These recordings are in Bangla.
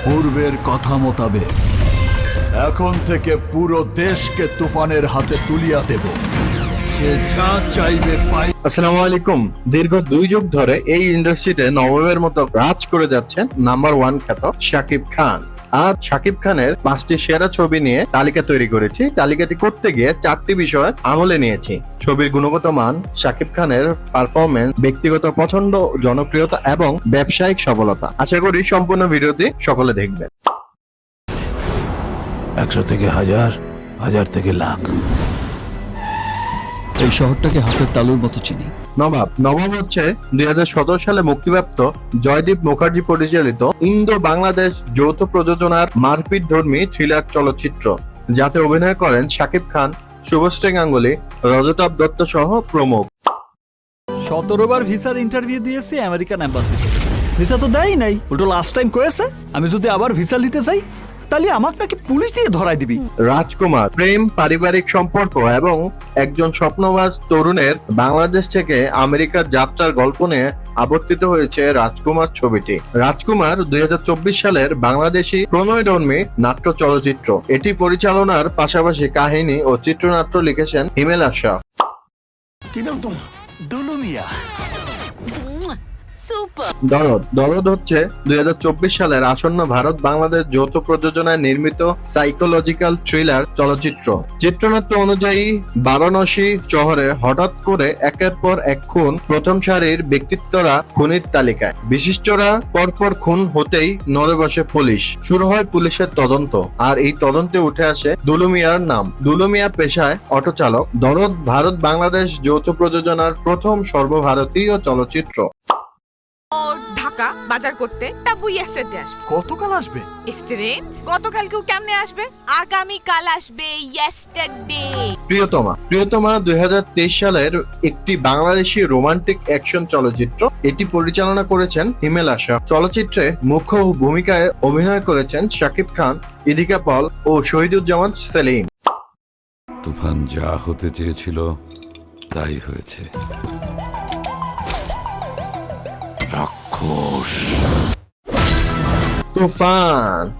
পূর্বের কথা মোতাবেক এখন থেকে পুরো দেশকে তুফানের হাতে তুলিয়া দেব। সে যা চাইবে পাই। আসসালামু আলাইকুম। দীর্ঘ 2 যুগ ধরে এই ইন্ডাস্ট্রিতে নবাবের মতো রাজ করে যাচ্ছেন নাম্বার 1 খ্যাত শাকিব খান। আর শাকিব খানের 5টি সেরা ছবি নিয়ে তালিকা তৈরি করেছি। তালিকাটি করতে গিয়ে 4টি বিষয় আমলে নিয়েছি: ছবির গুণগত মান, শাকিব খানের পারফরমেন্স, ব্যক্তিগত পছন্দ, জনপ্রিয়তা এবং ব্যবসায়িক সফলতা। আশা করি সম্পূর্ণ ভিডিওটি সকলে দেখবেন। 100 থেকে 1000, 1000 থেকে লাখ। এই শহরটাকে হাতের তালুর মতো চিনি। নবাব হচ্ছে 2017 সালে মুক্তিপ্রাপ্ত জয়দীপ মুখার্জি পরিচালিত ইন্দো বাংলাদেশ যৌথ প্রযোজনার মারপিট ধর্মী থ্রিলার চলচ্চিত্র, যাতে অভিনয় করেন শাকিব খান, শুভশ্রী গাঙ্গুলি, রজতাভ দত্ত সহ প্রমুখ। 17 বার ভিসার ইন্টারভিউ দিয়েছি আমেরিকান এম্বাসিতে, ভিসা তো দেয় নাই। উল্টো লাস্ট টাইম কয়েছে আমি যদি আবার ভিসা নিতে চাই তাহলে আমাকে নাকি পুলিশ দিয়ে ধরাই দিবি। রাজকুমার, প্রেম, পারিবারিক সম্পর্ক এবং একজন স্বপ্নবাজ তরুণের বাংলাদেশ থেকে আমেরিকার যাত্রার গল্প নিয়ে আবর্তিত হয়েছে রাজকুমার ছবিটি। রাজকুমার 2024 সালের বাংলাদেশি প্রণয়ধর্মী নাট্য চলচ্চিত্র। এটি পরিচালনার পাশাপাশি কাহিনী ও চিত্রনাট্য লিখেছেন হিমেল আশরাফ। কি নাম তোমার? দুলু মিয়া। দরদ হচ্ছে 2024 সালের আসন্ন ভারত বাংলাদেশ যৌথ প্রযোজনায় নির্মিত সাইকোলজিক্যাল থ্রিলার চলচ্চিত্র। চিত্রনাট্য অনুযায়ী বারাণসী শহরে হঠাৎ করে একের পর এক খুন, প্রথম সারির ব্যক্তিত্বরা খুনির তালিকায়, বিশিষ্টরা পরপর খুন হতেই নড়ে বসে পুলিশ। শুরু হয় পুলিশের তদন্ত, আর এই তদন্তে উঠে আসে দুলু মিয়ার নাম। দুলু মিয়া পেশায় অটো চালক। দরদ ভারত বাংলাদেশ যৌথ প্রযোজনার প্রথম সর্বভারতীয় চলচ্চিত্র। ঢাকা বাজার করতে টাবু ইয়েস্টারডে আসবে। কতকাল আসবে? স্ট্রেঞ্জ, গতকালকেও কেমনে আসবে? আগামী কাল আসবে ইয়েস্টারডে। প্রিয়তমা 2023 সালের একটি বাংলাদেশি রোমান্টিক অ্যাকশন চলচ্চিত্র। এটি পরিচালনা করেছেন হিমেল আশরাফ। চলচ্চিত্রে মুখ্য ভূমিকায় অভিনয় করেছেন শাকিব খান, ইদিকা পল ও শহীদুজ্জামান সেলিম। তুফান যা হতে চেয়েছিল তাই হয়েছে। রাক্ষস।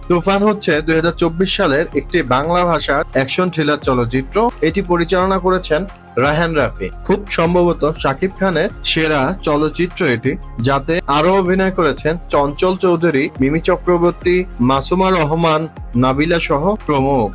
তুফান হচ্ছে 2024 সালের একটি বাংলা ভাষার অ্যাকশন থ্রিলার চলচ্চিত্র। এটি পরিচালনা করেছেন রায়হান রাফি। খুব সম্ভবত শাকিব খানের সেরা চলচ্চিত্র এটি, যাতে আরো অভিনয় করেছেন চঞ্চল চৌধুরী, মিমি চক্রবর্তী, মাসুমা রহমান, নাবিলা সহ প্রমুখ।